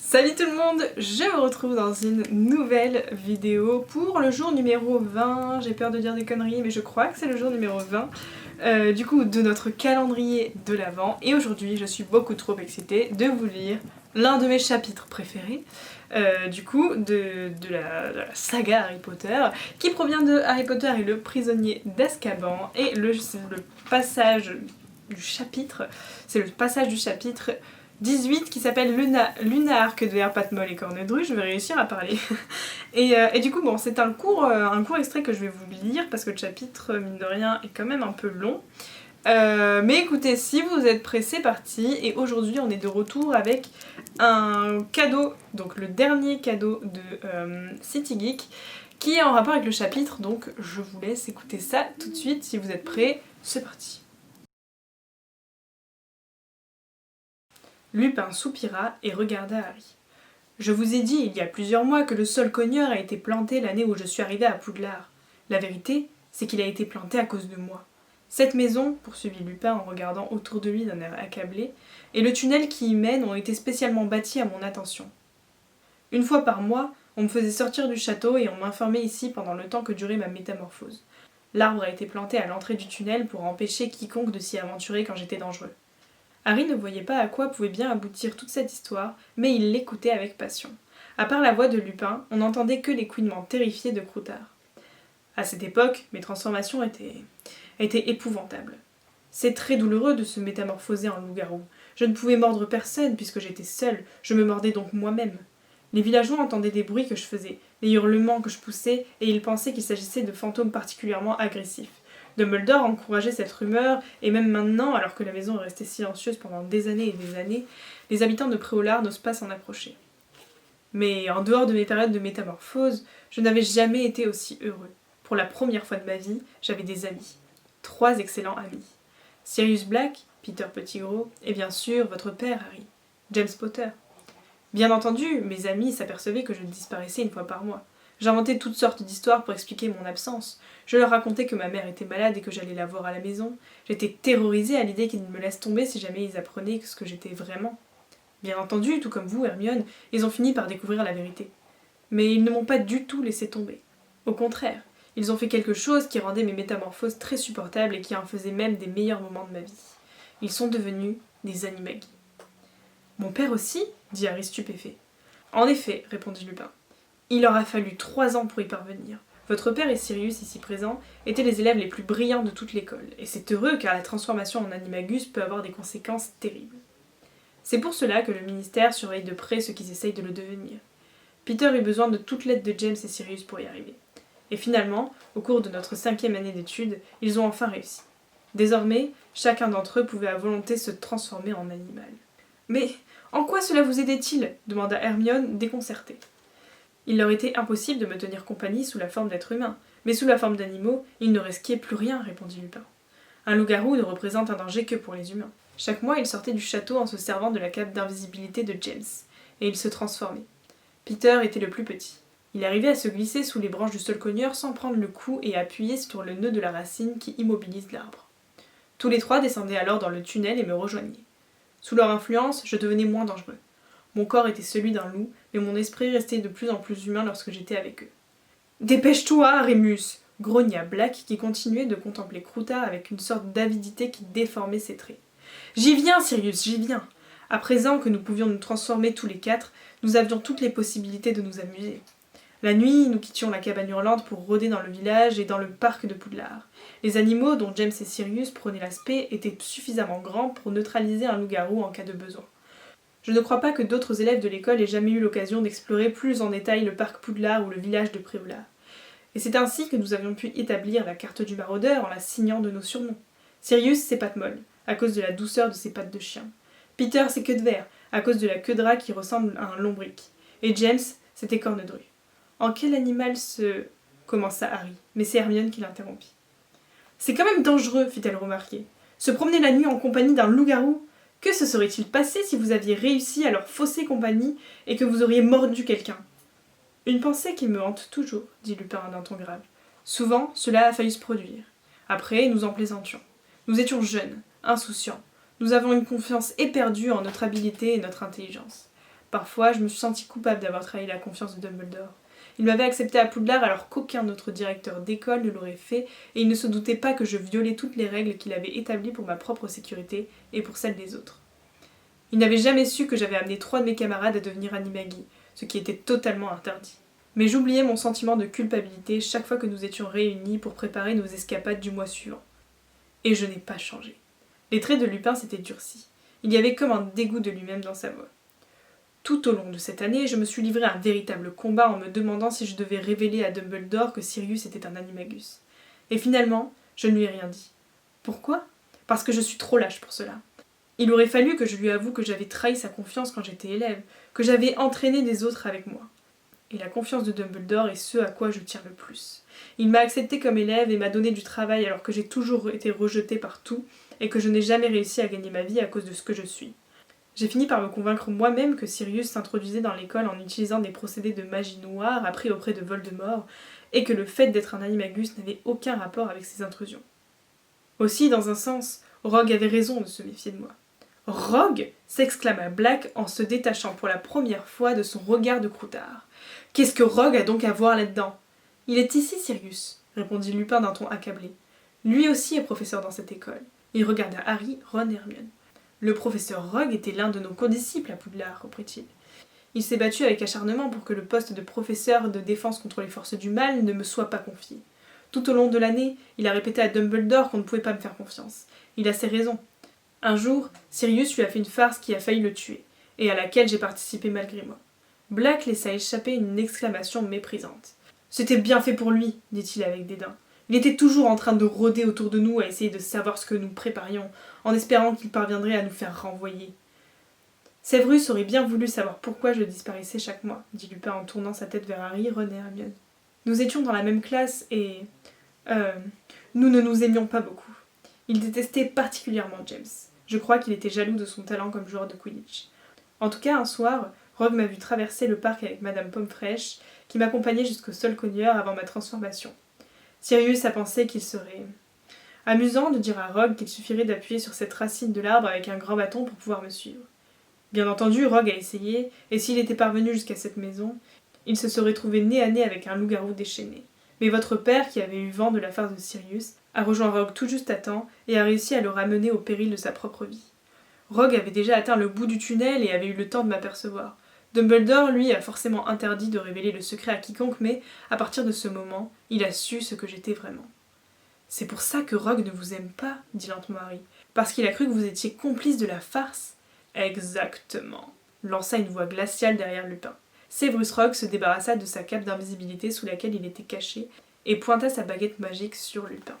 Salut tout le monde, je vous retrouve dans une nouvelle vidéo pour le jour numéro 20, j'ai peur de dire des conneries mais je crois que c'est le jour numéro 20 du coup de notre calendrier de l'Avent, et aujourd'hui je suis beaucoup trop excitée de vous lire l'un de mes chapitres préférés du coup de la saga Harry Potter, qui provient de Harry Potter et le prisonnier d'Azkaban, et le passage du chapitre, c'est le passage du chapitre 18 qui s'appelle Lunar, que de Patmol et Cornedru, je vais réussir à parler. et du coup, bon, c'est un court extrait que je vais vous lire parce que le chapitre, mine de rien, est quand même un peu long. Mais écoutez, si vous êtes prêts, c'est parti. Et aujourd'hui, on est de retour avec un cadeau, donc le dernier cadeau de City Geek, qui est en rapport avec le chapitre, donc je vous laisse écouter ça tout de suite. Si vous êtes prêts, c'est parti. Lupin soupira et regarda Harry. « Je vous ai dit il y a plusieurs mois que le sol cogneur a été planté l'année où je suis arrivée à Poudlard. La vérité, c'est qu'il a été planté à cause de moi. Cette maison, poursuivit Lupin en regardant autour de lui d'un air accablé, et le tunnel qui y mène ont été spécialement bâtis à mon attention. Une fois par mois, on me faisait sortir du château et on m'informait ici pendant le temps que durait ma métamorphose. L'arbre a été planté à l'entrée du tunnel pour empêcher quiconque de s'y aventurer quand j'étais dangereux. » Harry ne voyait pas à quoi pouvait bien aboutir toute cette histoire, mais il l'écoutait avec passion. À part la voix de Lupin, on n'entendait que les couinements terrifiés de Croutard. À cette époque, mes transformations étaient épouvantables. C'est très douloureux de se métamorphoser en loup-garou. Je ne pouvais mordre personne puisque j'étais seule, je me mordais donc moi-même. Les villageois entendaient des bruits que je faisais, des hurlements que je poussais, et ils pensaient qu'il s'agissait de fantômes particulièrement agressifs. Dumbledore encourageait cette rumeur, et même maintenant, alors que la maison est restée silencieuse pendant des années et des années, les habitants de Préolard n'osent pas s'en approcher. Mais en dehors de mes périodes de métamorphose, je n'avais jamais été aussi heureux. Pour la première fois de ma vie, j'avais des amis. 3 excellents amis. Sirius Black, Peter Pettigrew, et bien sûr votre père, Harry, James Potter. Bien entendu, mes amis s'apercevaient que je disparaissais une fois par mois. J'inventais toutes sortes d'histoires pour expliquer mon absence. Je leur racontais que ma mère était malade et que j'allais la voir à la maison. J'étais terrorisée à l'idée qu'ils me laissent tomber si jamais ils apprenaient ce que j'étais vraiment. Bien entendu, tout comme vous, Hermione, ils ont fini par découvrir la vérité. Mais ils ne m'ont pas du tout laissé tomber. Au contraire, ils ont fait quelque chose qui rendait mes métamorphoses très supportables et qui en faisait même des meilleurs moments de ma vie. Ils sont devenus des animagus. Mon père aussi ? Dit Harry stupéfait. En effet, répondit Lupin. Il aura fallu 3 ans pour y parvenir. Votre père et Sirius, ici présents, étaient les élèves les plus brillants de toute l'école, et c'est heureux car la transformation en animagus peut avoir des conséquences terribles. C'est pour cela que le ministère surveille de près ceux qui essayent de le devenir. Peter eut besoin de toute l'aide de James et Sirius pour y arriver. Et finalement, au cours de notre 5e année d'études, ils ont enfin réussi. Désormais, chacun d'entre eux pouvait à volonté se transformer en animal. Mais en quoi cela vous aidait-il ? Demanda Hermione, déconcertée. Il leur était impossible de me tenir compagnie sous la forme d'êtres humains, mais sous la forme d'animaux, ils ne risquaient plus rien, répondit Lupin. Un loup-garou ne représente un danger que pour les humains. Chaque mois, il sortait du château en se servant de la cape d'invisibilité de James, et il se transformait. Peter était le plus petit. Il arrivait à se glisser sous les branches du solcogneur sans prendre le coup et appuyer sur le nœud de la racine qui immobilise l'arbre. Tous les 3 descendaient alors dans le tunnel et me rejoignaient. Sous leur influence, je devenais moins dangereux. Mon corps était celui d'un loup, mais mon esprit restait de plus en plus humain lorsque j'étais avec eux. « Dépêche-toi, Rémus !» grogna Black, qui continuait de contempler Croutard avec une sorte d'avidité qui déformait ses traits. « J'y viens, Sirius, j'y viens !» À présent que nous pouvions nous transformer tous les 4, nous avions toutes les possibilités de nous amuser. La nuit, nous quittions la cabane hurlante pour rôder dans le village et dans le parc de Poudlard. Les animaux, dont James et Sirius prenaient l'aspect, étaient suffisamment grands pour neutraliser un loup-garou en cas de besoin. Je ne crois pas que d'autres élèves de l'école aient jamais eu l'occasion d'explorer plus en détail le parc Poudlard ou le village de Préolard. Et c'est ainsi que nous avions pu établir la carte du maraudeur en la signant de nos surnoms. Sirius, c'est Patmol, à cause de la douceur de ses pattes de chien. Peter, c'est Queue de Verre, à cause de la queue de rat qui ressemble à un lombric. Et James, c'était Cornedru. En quel animal se... commença Harry, mais c'est Hermione qui l'interrompit. C'est quand même dangereux, fit-elle remarquer. Se promener la nuit en compagnie d'un loup-garou. Que se serait-il passé si vous aviez réussi à leur fausser compagnie et que vous auriez mordu quelqu'un ? Une pensée qui me hante toujours, dit Lupin d'un ton grave. Souvent, cela a failli se produire. Après, nous en plaisantions. Nous étions jeunes, insouciants. Nous avons une confiance éperdue en notre habileté et notre intelligence. Parfois, je me suis sentie coupable d'avoir trahi la confiance de Dumbledore. Il m'avait accepté à Poudlard alors qu'aucun autre directeur d'école ne l'aurait fait, et il ne se doutait pas que je violais toutes les règles qu'il avait établies pour ma propre sécurité et pour celle des autres. Il n'avait jamais su que j'avais amené 3 de mes camarades à devenir animagi, ce qui était totalement interdit. Mais j'oubliais mon sentiment de culpabilité chaque fois que nous étions réunis pour préparer nos escapades du mois suivant. Et je n'ai pas changé. Les traits de Lupin s'étaient durcis. Il y avait comme un dégoût de lui-même dans sa voix. Tout au long de cette année, je me suis livré à un véritable combat en me demandant si je devais révéler à Dumbledore que Sirius était un animagus. Et finalement, je ne lui ai rien dit. Pourquoi ? Parce que je suis trop lâche pour cela. Il aurait fallu que je lui avoue que j'avais trahi sa confiance quand j'étais élève, que j'avais entraîné des autres avec moi. Et la confiance de Dumbledore est ce à quoi je tiens le plus. Il m'a accepté comme élève et m'a donné du travail alors que j'ai toujours été rejetée partout et que je n'ai jamais réussi à gagner ma vie à cause de ce que je suis. J'ai fini par me convaincre moi-même que Sirius s'introduisait dans l'école en utilisant des procédés de magie noire appris auprès de Voldemort et que le fait d'être un animagus n'avait aucun rapport avec ces intrusions. Aussi, dans un sens, Rogue avait raison de se méfier de moi. Rogue s'exclama Black en se détachant pour la première fois de son regard de croutard. Qu'est-ce que Rogue a donc à voir là-dedans ? Il est ici, Sirius, répondit Lupin d'un ton accablé. Lui aussi est professeur dans cette école. Il regarda Harry, Ron et Hermione. Le professeur Rogue était l'un de nos condisciples à Poudlard, reprit-il. Il s'est battu avec acharnement pour que le poste de professeur de défense contre les forces du mal ne me soit pas confié. Tout au long de l'année, il a répété à Dumbledore qu'on ne pouvait pas me faire confiance. Il a ses raisons. Un jour, Sirius lui a fait une farce qui a failli le tuer, et à laquelle j'ai participé malgré moi. Black laissa échapper une exclamation méprisante. « C'était bien fait pour lui, dit-il avec dédain. Il était toujours en train de rôder autour de nous à essayer de savoir ce que nous préparions, en espérant qu'il parviendrait à nous faire renvoyer. Severus aurait bien voulu savoir pourquoi je disparaissais chaque mois, dit Lupin en tournant sa tête vers Harry, Ron et Hermione. Nous étions dans la même classe et... nous ne nous aimions pas beaucoup. Il détestait particulièrement James. Je crois qu'il était jaloux de son talent comme joueur de Quidditch. En tout cas, un soir, Rogue m'a vu traverser le parc avec Madame Pomme-Fraîche, qui m'accompagnait jusqu'au sol cogneur avant ma transformation. Sirius a pensé qu'il serait amusant de dire à Rogue qu'il suffirait d'appuyer sur cette racine de l'arbre avec un grand bâton pour pouvoir me suivre. Bien entendu, Rogue a essayé, et s'il était parvenu jusqu'à cette maison, il se serait trouvé nez à nez avec un loup-garou déchaîné. Mais votre père, qui avait eu vent de la farce de Sirius, a rejoint Rogue tout juste à temps et a réussi à le ramener au péril de sa propre vie. Rogue avait déjà atteint le bout du tunnel et avait eu le temps de m'apercevoir. Dumbledore, lui, a forcément interdit de révéler le secret à quiconque, mais, à partir de ce moment, il a su ce que j'étais vraiment. « C'est pour ça que Rogue ne vous aime pas, dit lentement Harry. Parce qu'il a cru que vous étiez complice de la farce. Exactement, lança une voix glaciale derrière Lupin. Severus Rogue se débarrassa de sa cape d'invisibilité sous laquelle il était caché et pointa sa baguette magique sur Lupin.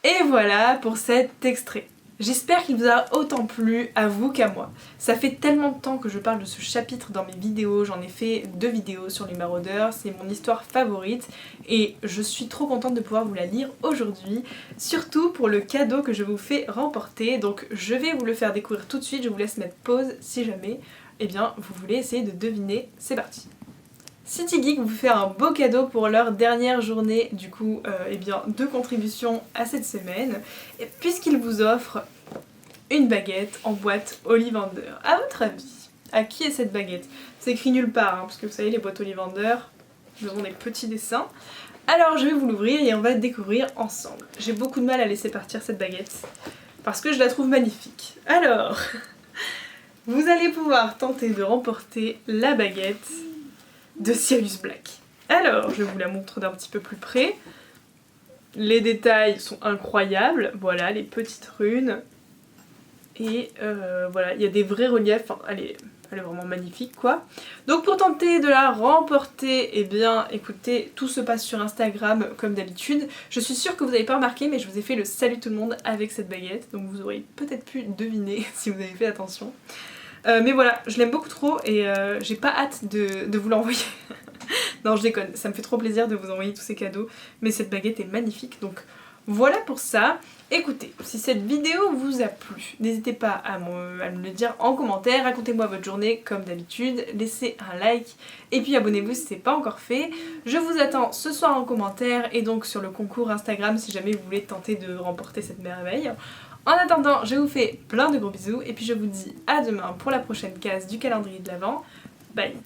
Et voilà pour cet extrait. J'espère qu'il vous a autant plu à vous qu'à moi. Ça fait tellement de temps que je parle de ce chapitre dans mes vidéos, j'en ai fait 2 vidéos sur les maraudeurs, c'est mon histoire favorite et je suis trop contente de pouvoir vous la lire aujourd'hui, surtout pour le cadeau que je vous fais remporter, donc je vais vous le faire découvrir tout de suite, je vous laisse mettre pause si jamais vous voulez essayer de deviner, c'est parti. City Geek vous fait un beau cadeau pour leur dernière journée de contribution à cette semaine, puisqu'il vous offre une baguette en boîte Ollivander. À votre avis, à qui est cette baguette ? C'est écrit nulle part, parce que vous savez, les boîtes Ollivander, nous avons des petits dessins. Alors je vais vous l'ouvrir et on va le découvrir ensemble. J'ai beaucoup de mal à laisser partir cette baguette, parce que je la trouve magnifique. Alors, vous allez pouvoir tenter de remporter la baguette de Sirius Black. Alors, je vous la montre d'un petit peu plus près. Les détails sont incroyables. Voilà, les petites runes. Et voilà, il y a des vrais reliefs. Enfin, elle est vraiment magnifique, quoi. Donc, pour tenter de la remporter, écoutez, tout se passe sur Instagram, comme d'habitude. Je suis sûre que vous n'avez pas remarqué, mais je vous ai fait le salut tout le monde avec cette baguette. Donc, vous aurez peut-être pu deviner si vous avez fait attention. Mais voilà, je l'aime beaucoup trop et j'ai pas hâte de vous l'envoyer. Non, je déconne, ça me fait trop plaisir de vous envoyer tous ces cadeaux, mais cette baguette est magnifique, donc voilà pour ça. Écoutez, si cette vidéo vous a plu, n'hésitez pas à me le dire en commentaire, racontez-moi votre journée comme d'habitude, laissez un like et puis abonnez-vous si ce n'est pas encore fait. Je vous attends ce soir en commentaire et donc sur le concours Instagram si jamais vous voulez tenter de remporter cette merveille. En attendant, je vous fais plein de gros bisous et puis je vous dis à demain pour la prochaine case du calendrier de l'Avent. Bye.